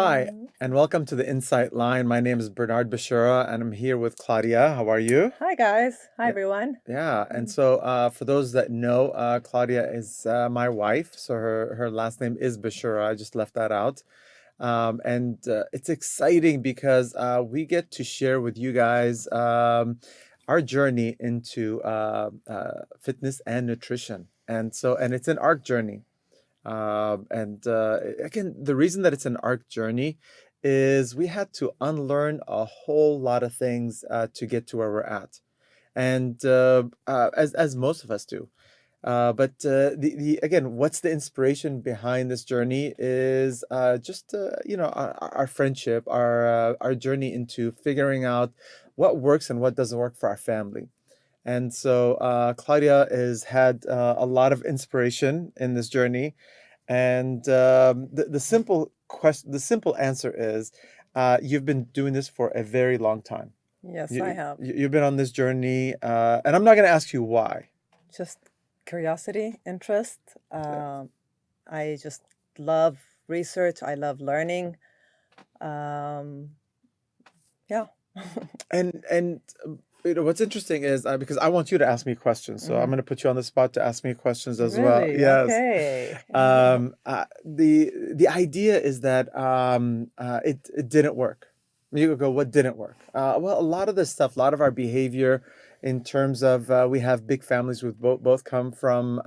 Hi, and welcome to the Insight Line. My name is Bernard Bashura, and I'm here with Claudia. How are you? Hi guys. Hi Yeah, everyone. yeah. And Mm. so, for those that know, Claudia is my wife. So her last name is Bashura. I just left that out. And it's exciting because we get to share with you guys our journey into fitness and nutrition. And it's an ARC journey. And again, the reason that it's an arc journey is we had to unlearn a whole lot of things to get to where we're at, and as most of us do. But the again, what's the inspiration behind this journey is just our friendship, our journey into figuring out what works and what doesn't work for our family. And so Claudia has had a lot of inspiration in this journey, and the simple answer is, you've been doing this for a very long time. Yes, I You, have. you've been on this journey, and I'm not going to ask you why. Just curiosity, interest. Yeah. I just love research. I love learning. Um, yeah. And what's interesting is because I want you to ask me questions, so I'm Hmm. going to put you on the spot to ask me questions as well. Really? Yes. Okay. The idea is that it didn't work. You go, what didn't work? Well, a lot of this stuff, a lot of our behavior, in terms of we have big families. With both come from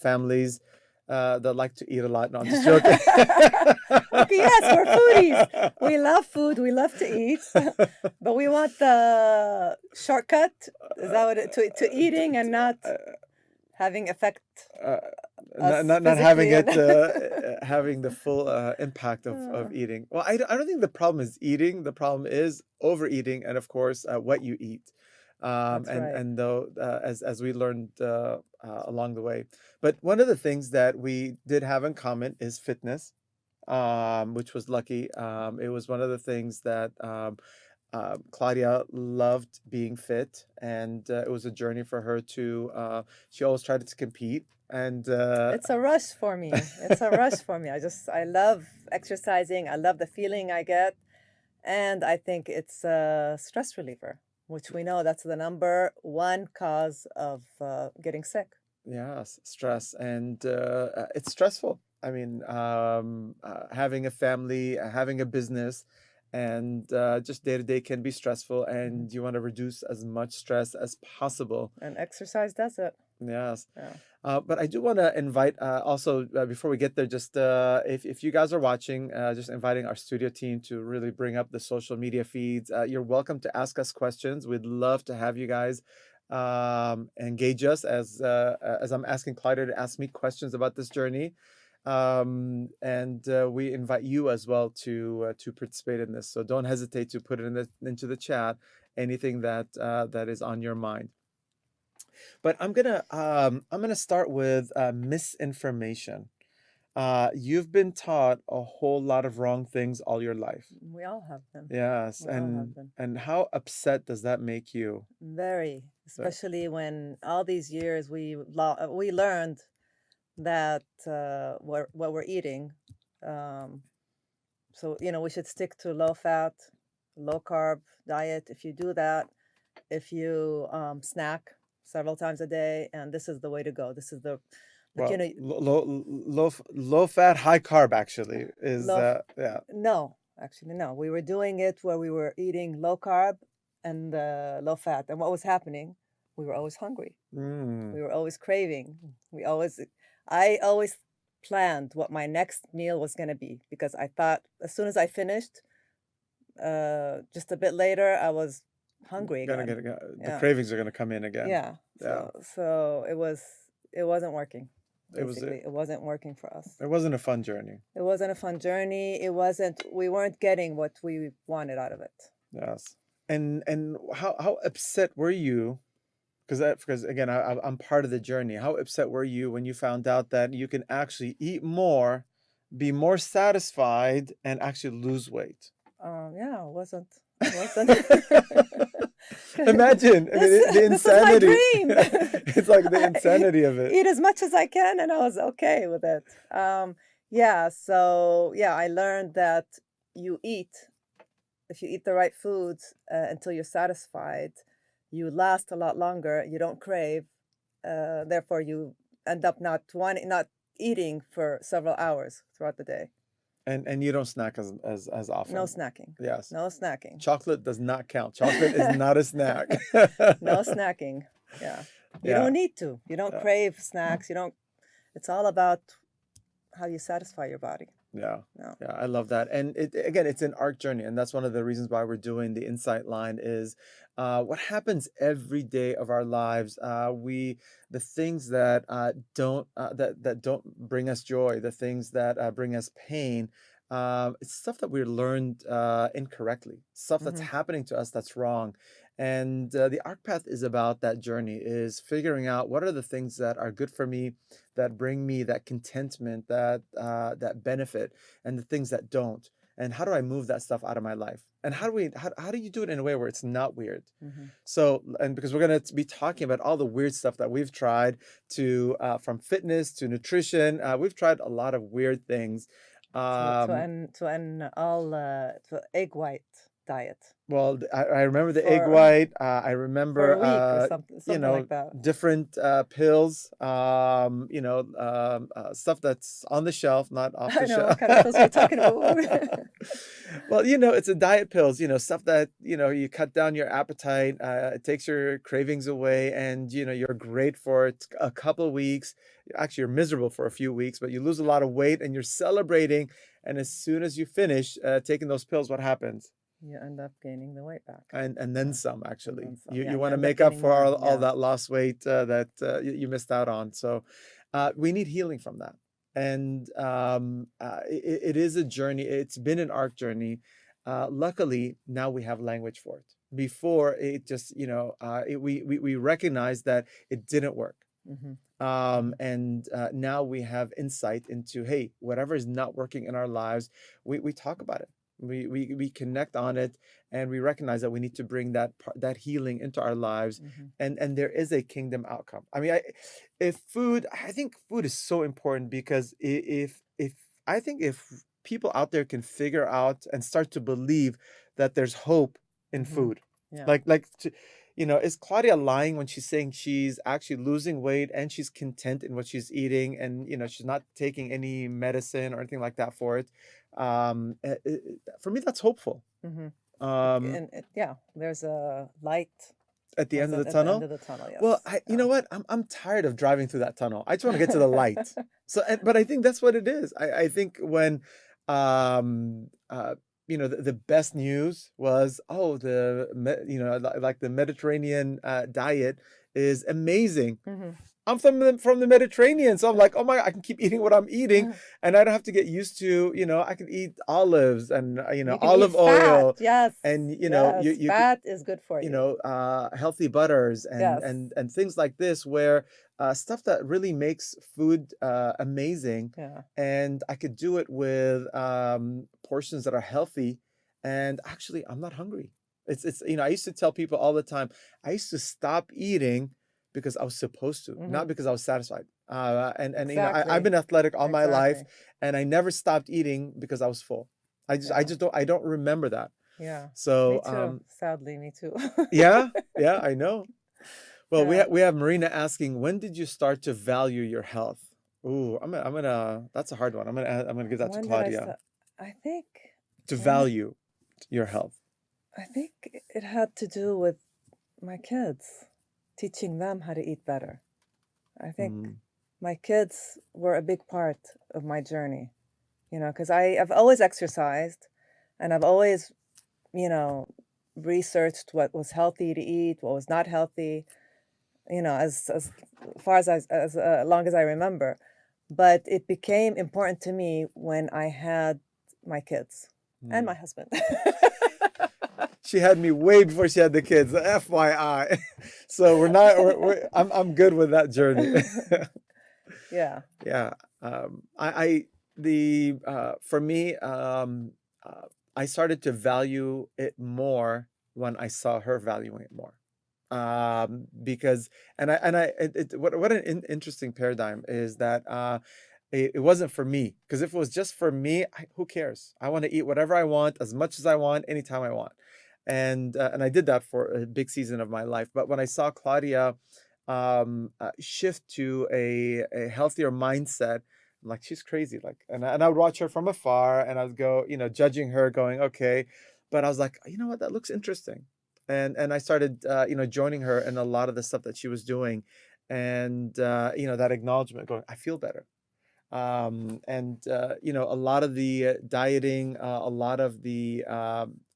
families that like to eat a lot. No, I'm just joking. Okay, yes, we're foodies. We love food. We love to eat, but we want the shortcut. Is that what to eating and not uh, having effect uh, us not having physically and it having the full impact of eating. Well, I don't think the problem is eating. The problem is overeating, and of course, what you eat. That's right. And though as we learned along the way, but one of the things that we did have in common is fitness, which was lucky. It was one of the things that Claudia loved being fit, and it was a journey for her to. She always tried to compete, and It's a rush for me. It's a rush for me. I love exercising. I love the feeling I get. And I think it's a stress reliever, which we know that's the number one cause of getting sick. yes, stress, and it's stressful. I mean, having a family, having a business, and just day to day can be stressful, Mhm. and you want to reduce as much stress as possible. And exercise does it. Yes. Yeah. But I do want to invite also, before we get there, just if you guys are watching, just inviting our studio team to really bring up the social media feeds. You're welcome to ask us questions. We'd love to have you guys engage us as I'm asking Claudia to ask me questions about this journey. And we invite you as well to participate in this. So don't hesitate to put it into the chat, anything that is on your mind. But I'm gonna start with misinformation. You've been taught a whole lot of wrong things all your life. We all have them. Yes, We all have them. and how upset does that make you? Very, Uh, especially when all these years we learned that what we're eating. Um, so we should stick to low fat, low carb diet. If you do that, if you snack several times a day, and this is the way to go. This is the, but Well, low fat, high carb actually is low. yeah. No, actually, no. We were doing it where we were eating low carb and low fat, and what was happening? We were always hungry. Mm, We were always craving. I always planned what my next meal was going to be because I thought as soon as I finished, just a bit later, I was hungry gonna again. get the Yeah. cravings are gonna come in again. Yeah. Yeah, So it wasn't working. it was Basically, it wasn't working for us. it wasn't a fun journey. It wasn't a fun journey. We weren't getting what we wanted out of it. Yes. And how upset were you? Because again, I'm part of the journey. How upset were you when you found out that you can actually eat more, be more satisfied, and actually lose weight? Yeah, it wasn't. Imagine, I mean, the This was my insanity. dream. It's like the I insanity of it. eat as much as I can, and I was okay with it. Yeah, so yeah, I learned that you eat, if you eat the right foods until you're satisfied, you last a lot longer. You don't crave. Therefore, you end up not eating for several hours throughout the day. And you don't snack as No often. snacking. Yes. No snacking. Chocolate does not count. Chocolate is not a snack. No snacking. Yeah. You Yeah. don't need to. You don't Yeah. crave snacks. You don't. It's all about how you satisfy your body. Yeah. No. Yeah, I love that. And again, it's an arc journey. And that's one of the reasons why we're doing the Insight line is what happens every day of our lives. The things that that don't bring us joy, the things that bring us pain. It's stuff that we learned incorrectly, stuff that's Mm-hmm. happening to us that's wrong. And the arc path is about that journey, is figuring out what are the things that are good for me, that bring me that contentment, that benefit, and the things that don't. And how do I move that stuff out of my life? And how do you do it in a way where it's not weird? Mm-hmm. So, and because we're going to be talking about all the weird stuff that we've tried, to from fitness to nutrition, we've tried a lot of weird things. Um, To egg white diet Well, I remember the egg for white. I for a remember, week or you something know, like that. different pills, stuff that's on the shelf, not off I the know what shelf. kind of pills you're talking about. Well, it's a diet pills, stuff that, you cut down your appetite, it takes your cravings away, and, you're great for a couple of weeks. Actually, you're miserable for a few weeks, but you lose a lot of weight and you're celebrating. And as soon as you finish taking those pills, what happens? You end up gaining the weight back. And then Yeah. some, And actually. then some. You Yeah, you and you want to end up make up gaining for more. all Yeah. that lost weight that you missed out on. So we need healing from that. And it is a journey. It's been an arc journey. Luckily, now we have language for it. Before, it just, we recognized that it didn't work. Mm-hmm. And now we have insight into, hey, whatever is not working in our lives, we talk about it. We connect on it, and we recognize that we need to bring that healing into our lives, Mm-hmm. and there is a kingdom outcome. I mean, I think food is so important, because if I think if people out there can figure out and start to believe that there's hope in Mm-hmm. food, Yeah. like is Claudia lying when she's saying she's actually losing weight and she's content in what she's eating, and she's not taking any medicine or anything like that for it? For me, that's hopeful. Mm-hmm. Um, Yeah, there's a light at the end of the at the end tunnel. of the tunnel. Well, Yes. you know what? I'm tired of driving through that tunnel. I just want to get to the light. So, but I think that's what it is. I think when, um, the best news was, oh, like the Mediterranean diet is amazing. Mm-hmm. I'm from the Mediterranean, so I'm like, oh my, I can keep eating what I'm eating, and I don't have to get used to, I can eat olives and You can eat olive fat. oil, Yes. and Yes. you Fat is good for you. healthy butters and Yes. and things like this, where stuff that really makes food amazing, Yeah. and I could do it with portions that are healthy, and actually I'm not hungry. It's I used to tell people all the time, I used to stop eating because I was supposed to, Mm-hmm. not because I was satisfied. And Exactly. I've been athletic all my life, Exactly. and I never stopped eating because I was full. I Yeah. just don't remember that. Yeah. So Me too. Sadly, me too. yeah, I know. Well, Yeah. we have Marina asking, when did you start to value your health? Ooh, I'm gonna that's a hard one. I'm gonna give that to When did I Claudia. start? I think To when did, value your health. I think it had to do with my kids, teaching them how to eat better. I think Mm, my kids were a big part of my journey, because I've always exercised, and I've always, you know, researched what was healthy to eat, what was not healthy, as far as long as I remember. But it became important to me when I had my kids and mm. my husband. She had me way before she had the kids. FYI. So we're not. I'm good with that journey. Yeah. Yeah. I the For me, I started to value it more when I saw her valuing it more. Because what an interesting paradigm is that It wasn't for me, because if it was just for me, who cares? I want to eat whatever I want, as much as I want, anytime I want. And I did that for a big season of my life. But when I saw Claudia shift to a healthier mindset, I'm like, she's crazy. Like, and I would watch her from afar, and I would go, judging her, going, okay. But I was like, you know what, that looks interesting. And I started, joining her in a lot of the stuff that she was doing, and that acknowledgement, going, I feel better. And a lot of the dieting, a lot of the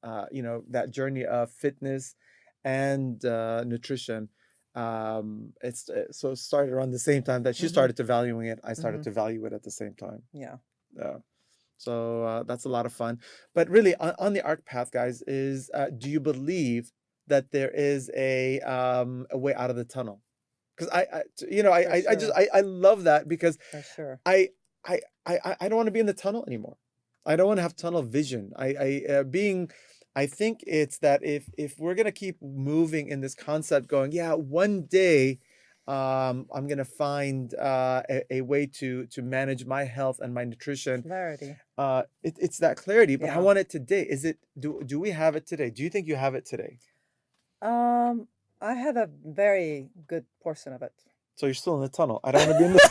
that journey of fitness and nutrition. So it started around the same time that she Mm-hmm. started to valuing it. I started Mm-hmm. to value it at the same time. Yeah. Yeah. So that's a lot of fun. But really, on the ARC path, guys, is do you believe that there is a way out of the tunnel? Because For sure. I love that, because For sure. I I don't want to be in the tunnel anymore. I don't want to have tunnel vision. I think it's that if we're gonna keep moving in this concept, going, yeah, one day, I'm gonna find a way to manage my health and my nutrition. Clarity. It's that clarity, but I Yeah. want it today. Is it do we have it today? Do you think you have it today? Um, I have a very good portion of it. So you're still in the tunnel. I don't want to be in the.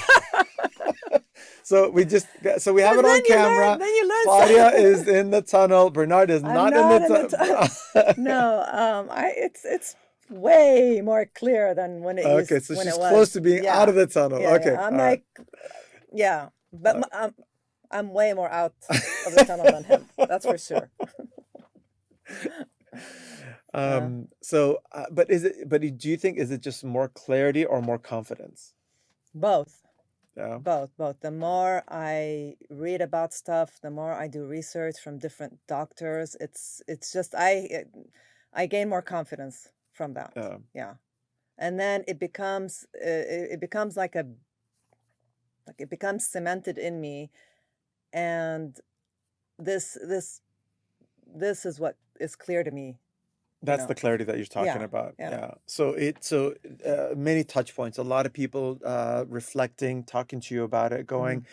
So we have Because it on camera. then you learn Claudia something. is in the tunnel. Bernard is I'm not in the not in the tunnel. no, it's way more clear than Okay, so when she's it close to was. being out Yeah. of the tunnel. Yeah, Okay, yeah. I'm all right. like, yeah, but Uh, I'm way more out of the tunnel than him. That's for sure. Uh, but do you think, is it just more clarity or more confidence? both. Yeah. Both. The more I read about stuff, the more I do research from different doctors. It's just I gain more confidence from that. Yeah. Yeah, and then it becomes like it becomes cemented in me, and this this this is what is clear to me. You That's the know. clarity that you're talking Yeah. about. Yeah. Yeah. So many touch points, a lot of people reflecting, talking to you about it, Mm-hmm. going,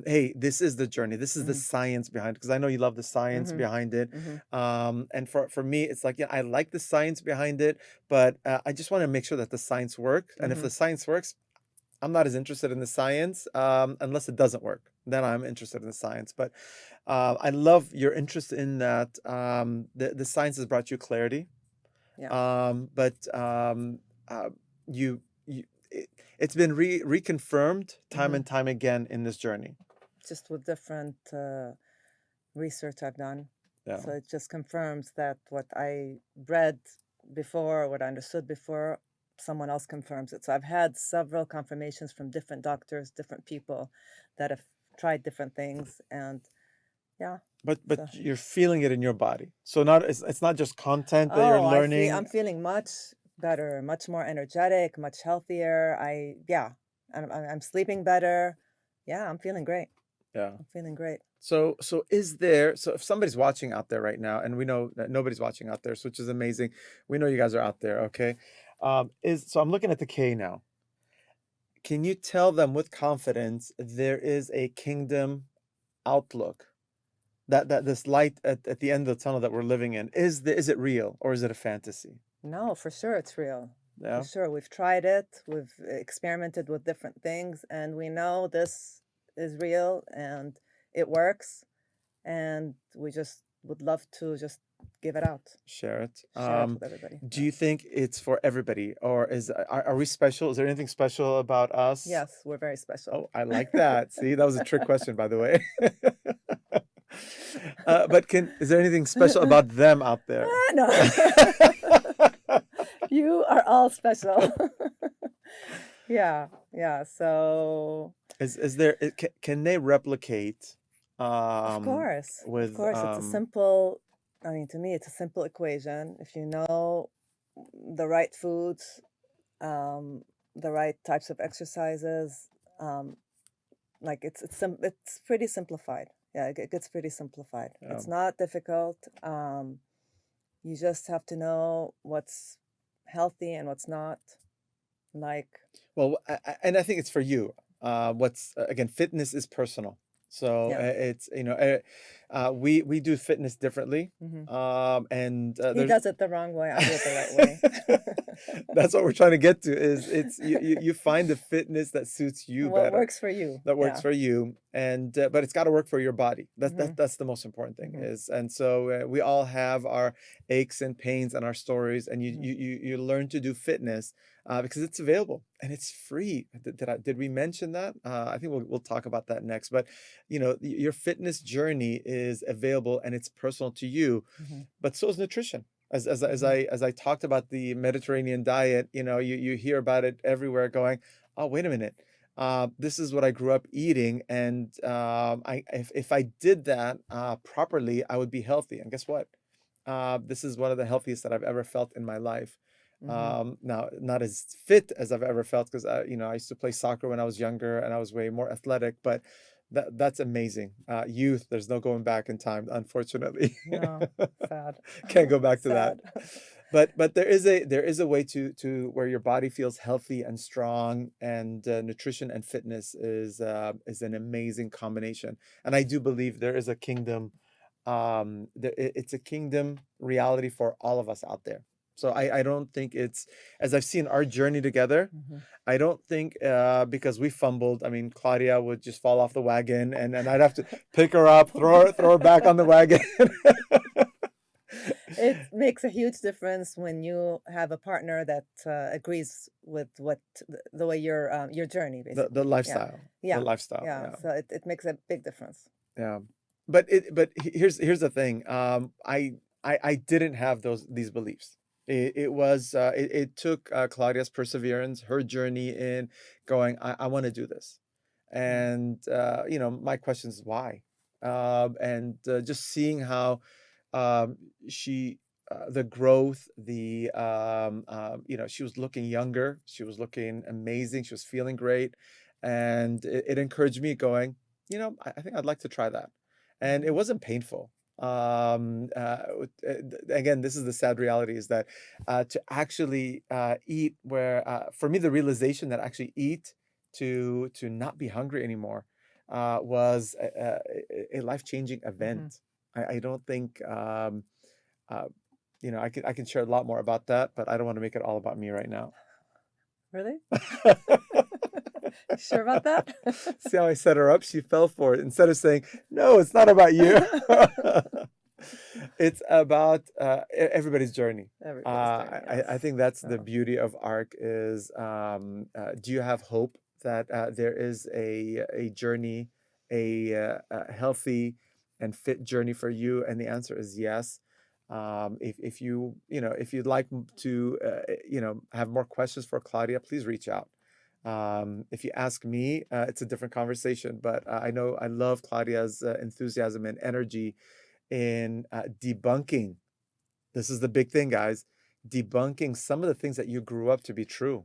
hey, this is the journey. This is the Mm-hmm. science behind it. Because I know you love the science Mm-hmm. behind it. Mm-hmm. And for me, it's like, yeah, I like the science behind it, but I just want to make sure that the science works. And if Mm-hmm. the science works, I'm not as interested in the science, unless it doesn't work. Then I'm interested in the science. But I love your interest in that. The science has brought you clarity, Yeah. but uh, you it's been reconfirmed time Mm-hmm. and time again in this journey. Just with different research I've done. Yeah. So it just confirms that what I read before, what I understood before, someone else confirms it. So I've had several confirmations from different doctors, different people that have tried different things, and yeah. But So you're feeling it in your body. So not it's not just content that you're I'm learning. feeling much better, much more energetic, much healthier. I'm sleeping better. Yeah, I'm feeling great. Yeah. I'm feeling great. So if somebody's watching out there right now, and we know that nobody's watching out there, so which is amazing. We know you guys are out there, okay? Is so I'm looking at the K now. Can you tell them with confidence there is a kingdom outlook? That this light at the end of the tunnel that we're living in, is it real, or is it a fantasy? No, for sure it's real. For Yeah. sure. We've tried it, we've experimented with different things, and we know this is real and it works. And we just would love to just give it out, Share it. share it with everybody. Do Yeah. you think it's for everybody, or are we special? Is there anything special about us? Yes, we're very special. Oh, I like that. See, that was a trick question, by the way. But is there anything special about them out there? No. You are all special. Yeah, yeah. So Is there can they replicate of with course, it's a simple. I mean, to me, it's a simple equation. If you know the right foods, the right types of exercises, um, like it's pretty simplified. Yeah, it gets pretty simplified. It's not difficult. You just have to know what's healthy and what's not. Like, well, and I think it's for you. what's again, fitness is personal. So Yeah. it's we do fitness differently, Hmm. and He there's does it the wrong way. I do it the right way. that's what we're trying to get to is it's you find the fitness that suits you What better, works for you? that works Yeah. for you, and but it's got to work for your body. Hmm. That's the most important thing Hmm. is. And so we all have our aches and pains and our stories, and Hmm. you learn to do fitness because it's available and it's free. Did we mention that? I think we'll talk about that next. But your fitness journey is available and it's personal to you, Hmm. but so is nutrition. Hmm. As I talked about the Mediterranean diet, you hear about it everywhere going, oh, wait a minute. This is what I grew up eating, and if I did that properly, I would be healthy. And guess what? This is one of the healthiest that I've ever felt in my life. Hmm. Now, not as fit as I've ever felt because I used to play soccer when I was younger and I was way more athletic, but that's amazing. Youth, there's no going back in time, unfortunately. No, sad. Can't go back to that. Sad. But there is a way to where your body feels healthy and strong, and nutrition and fitness is an amazing combination. And I do believe there is a kingdom, it's a kingdom reality for all of us out there. So I don't think it's, as I've seen our journey together, Hmm. I don't think because we fumbled. I mean, Claudia would just fall off the wagon, and I'd have to pick her up, throw her back on the wagon. It makes a huge difference when you have a partner that agrees with the way your journey The basically. Yeah, lifestyle, the yeah, lifestyle, yeah. yeah, So it makes a big difference. yeah. But here's the thing. I didn't have these beliefs. It took Claudia's perseverance, her journey in going, I want to do this. Mm. And my question is why? And just seeing how um, she the growth, she was looking younger, she was looking amazing, she was feeling great, and it encouraged me going, I think I'd like to try that. And it Mhm. wasn't painful. Again, this is the sad reality is that to actually eat where for me the realization that actually eat to not be hungry anymore was a life-changing Mhm. event. I don't think uh, I can share a lot more about that, but I don't want to make it all about me right now. Really? Sure about that? See how I set her up? She fell for it. Instead of saying, "No, it's not about you." It's about everybody's journey. Everybody's journey, I yes. think that's the Oh. beauty of ARC is, do you have hope that there is a journey, a healthy and fit journey for you? And the answer is yes. If if you'd like to have more questions for Claudia, please reach out. If you ask me, it's a different conversation, but I know I love Claudia's enthusiasm and energy in debunking. This is the big thing, guys. Debunking some of the things that you grew up to be true.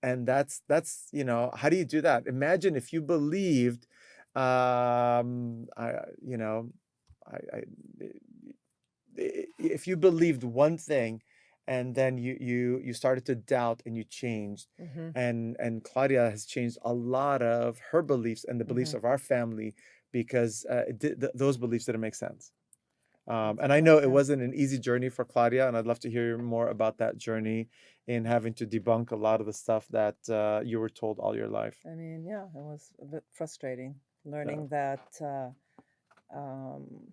And how do you do that? Imagine if you believed, I, you know, I, if you believed one thing and then you started to doubt and you changed, Mhm. and Claudia has changed a lot of her beliefs and the beliefs Mhm. of our family because those beliefs didn't make sense. That's And I correct, know it yeah. wasn't an easy journey for Claudia, and I'd love to hear more about that journey in having to debunk a lot of the stuff that you were told all your life. I mean, yeah, it was a bit frustrating Yeah. learning that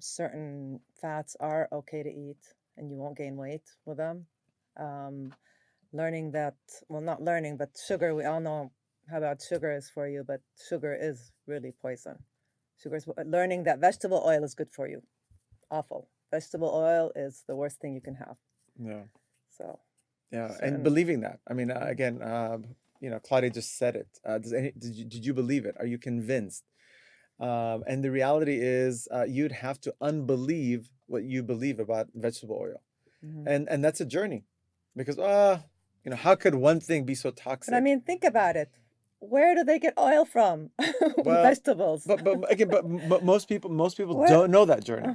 certain fats are okay to eat and you won't gain weight with them. Um, learning that, well, not learning, but sugar, we all know how bad sugar is for you, but sugar is really poison. Learning that vegetable oil is good for you. Awful. Vegetable oil is the worst thing you can have. Yeah. So, Yeah. And certain. believing that. I mean, Mhm. again, Claudia just said it. Did you believe it? Are you convinced? And the reality is, you'd have to unbelieve what you believe about vegetable oil, Mhm. and that's a journey, because how could one thing be so But I toxic? mean, think about it. Where do they get oil from? Well, Vegetables. but again, but most people Where? don't know that Uh, journey.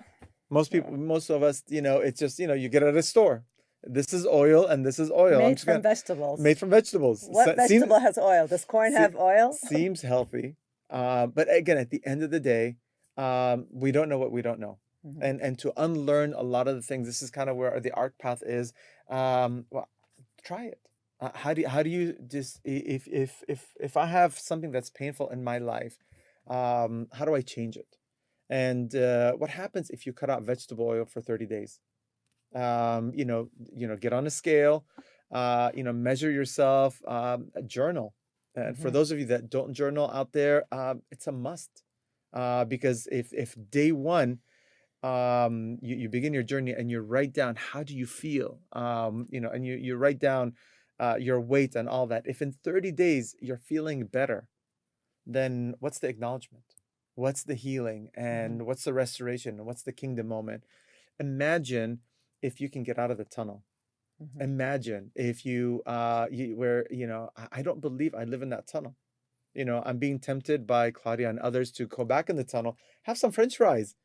Most yeah. people, most of us, it's just you get it at a store, This is oil and this is oil. I'm Made just from gonna vegetables. made from vegetables. What Seems vegetable has oil? Does corn have oil? seems healthy. But again, at the end of the day, we don't know what we don't know. Mhm. And to unlearn a lot of the things, this is kind of where the arc path is. Well, try it. How do you just if I have something that's painful in my life, how do I change it? And what happens if you cut out vegetable oil for 30 days? Get on a scale, measure yourself, journal. And for Mhm. those of you that don't journal out there, it's a must. Because if day one, you begin your journey and you write down how do you feel, and you write down your weight and all that. If in 30 days you're feeling better, then what's the acknowledgement? What's the healing? Mhm. And what's the restoration? What's the kingdom moment? Imagine if you can get out of the tunnel. Mhm. Imagine if I don't believe I live in that tunnel. I'm being tempted by Claudia and others to go back in the tunnel, have some French fries.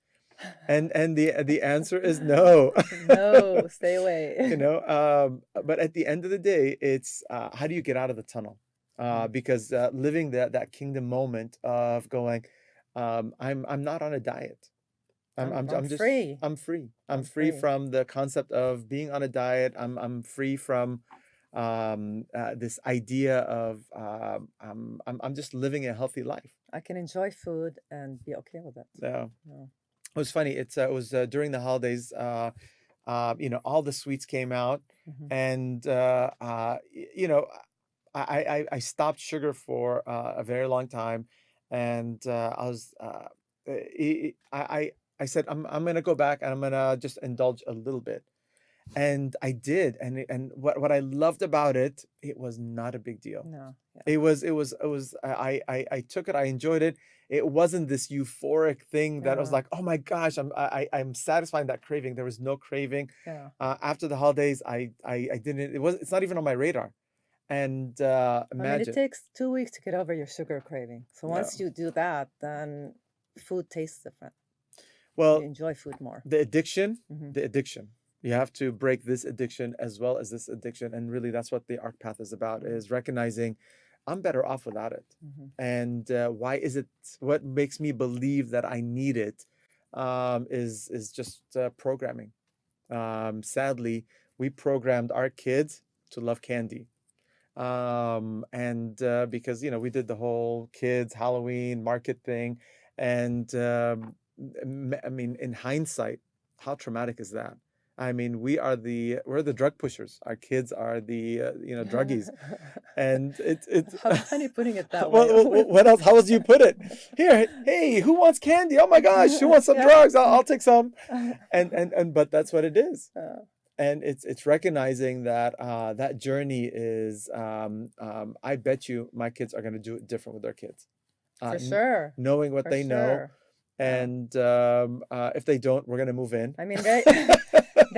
And the answer is no. No, stay away. But at the end of the day, it's how do you get out of the tunnel? Mhm. Because living that kingdom moment of going, I'm not on a diet. I'm free. I'm free. I'm I'm free free. from the concept of being on a diet. I'm free from this idea of I'm just living a healthy life. I can enjoy food and be okay with it. Yeah. Yeah. It was funny. It was during the holidays. All the sweets came out, Mhm. and I stopped sugar for a very long time, and I said I'm gonna go back and I'm gonna just indulge a little bit, and I did, and what I loved about it, it was not a big deal. No. Yeah. It was I took it, I enjoyed it. It wasn't this euphoric thing that I was Yeah. like, oh my gosh, I'm satisfying that craving. There was no craving. Yeah. After the holidays, I didn't. It's not even on my radar. And I mean, it imagine, takes 2 weeks to get over your sugar craving. So yeah. once you do that, then food tastes different. You Well, enjoy food more. the addiction, Hmm. the addiction. You have to break this addiction as well as this addiction, and really, that's what the arc path is about: Hmm. is recognizing I'm better off without it. Hmm. And why is it? What makes me believe that I need it? Is just programming. Sadly, we programmed our kids to love candy. And because we did the whole kids Halloween market thing, and I mean, in hindsight, how traumatic is that? I mean, we're the drug pushers. Our kids are the druggies, and it's How funny putting it that way. what else? How else do you put it? Here, hey, who wants candy? Oh my gosh, who wants some Yeah. drugs? I'll take some. And but that's what it is. Uh, And it's recognizing that that journey is I bet you my kids are going to do it different with their kids, for sure. knowing what For they know, sure. Yeah. and if they don't, we're going to move in. I mean, they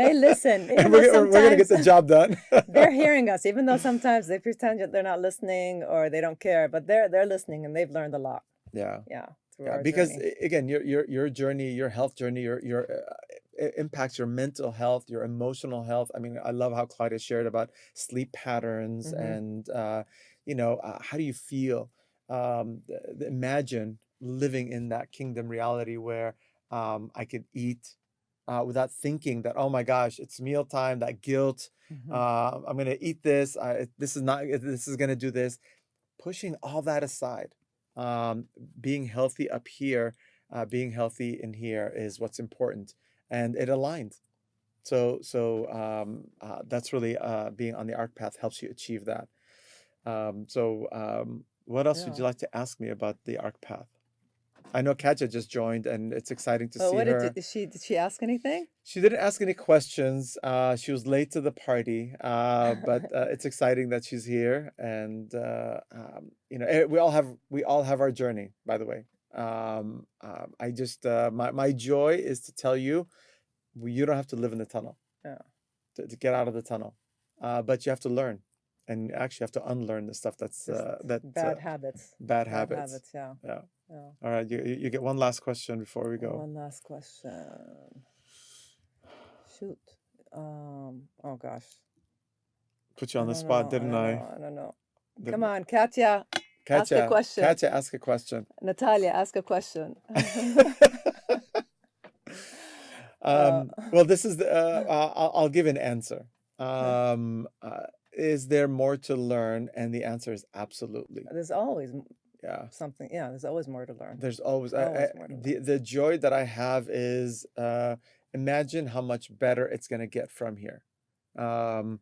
they listen, even And though we're going to get sometimes the job done. they're hearing us, even though sometimes they pretend that they're not listening or they don't care, but they're listening and they've learned a lot. Yeah. Yeah, through Yeah, our because journey. again, your journey, your health journey, your it impacts your mental health, your emotional health. I mean, I love how Claudia shared about sleep patterns Hmm. and how do you feel? Imagine living in that kingdom reality where I could eat without thinking that, oh my gosh, it's mealtime. That guilt. Hmm. I'm gonna eat this. This is not. This is gonna do this. Pushing all that aside, um, being healthy up here, being healthy in here is what's important, and it aligns. So that's really being on the arc path helps you achieve that. What else would Yeah. you like to ask me about the arc path? I know Katja just joined, and it's exciting to But see what her. did she ask anything? She didn't ask any questions. She was late to the party, but it's exciting that she's here, and we all have our journey. By the way, I just my joy is to tell you, you don't have to live in the tunnel Yeah. to get out of the tunnel, but you have to learn, and actually have to unlearn the stuff that's Just that bad habits. bad Bad habits. habits, yeah. Yeah. Yeah. All right, you get one last question before we go. One last question. Shoot. Oh gosh. Put you I on the don't spot, know. I didn't don't I? know. I don't know. Come Didn't I? on, Katya, ask a question. Katya, ask a question. Natalia, ask a question. uh, Well, this is the, I'll give an answer. Um, uh, is there more to learn? And the answer is absolutely. there's always Yeah. something. Yeah, there's always more to learn. There's always Always more to learn. the joy that I have is imagine how much better it's gonna get from here. Um,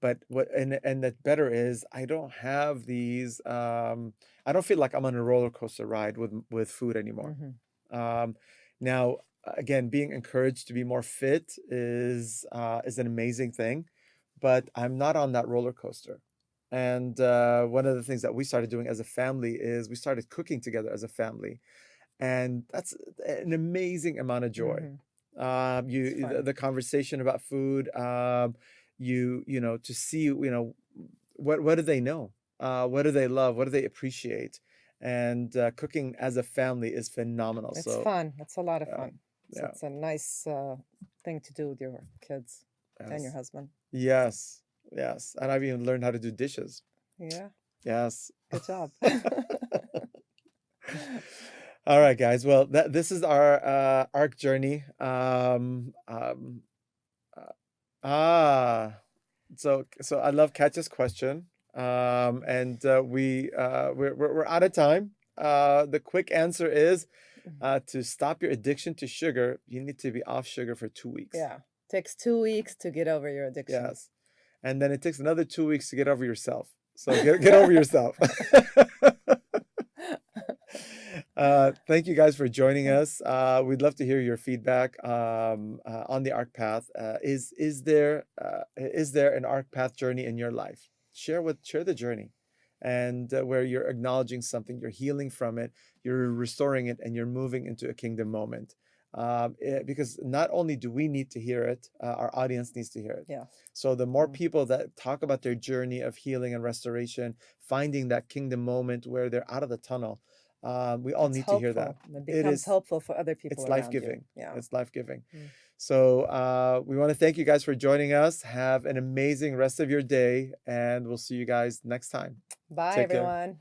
but what and that better is I don't have these I don't feel like I'm on a roller coaster ride with food anymore. Hmm. Um, now again, being encouraged to be more fit is an amazing thing, but I'm not on that roller coaster. And one of the things that we started doing as a family is we started cooking together as a family, and that's an amazing amount of joy. Hmm. It's You fun. the conversation about food, you know, to see, you know, what do they know? What do they love? What do they appreciate? And cooking as a family is phenomenal. It's So fun. It's a lot of yeah, fun. So yeah, it's a nice thing to do with your kids and your yes, husband. yes, yes. And I've even learned how to do dishes. Yeah, Yes. good job. All right, guys. Well, this is our ARC journey. Uh, ah, so I love Katja's question. And we're out of time. The quick answer is to stop your addiction to sugar, you need to be off sugar for 2 weeks. Yeah, takes 2 weeks to get over your addiction. Yes. And then it takes another 2 weeks to get over yourself. So get over yourself. Thank you guys for joining us. We'd love to hear your feedback on the ARC Path. Is there an ARC Path journey in your life? Share the journey, and where you're acknowledging something, you're healing from it, you're restoring it, and you're moving into a kingdom moment. Because not only do we need to hear it, our audience needs to hear it. Yeah. So the more Mm. people that talk about their journey of healing and restoration, finding that kingdom moment where they're out of the tunnel, we all It's need to hear that. hopeful. It It becomes is, hopeful for other people it's around you. life-giving. Yeah. It's life-giving. Mm. So we want to thank you guys for joining us. Have an amazing rest of your day, and we'll see you guys next time. Bye, Take care. everyone.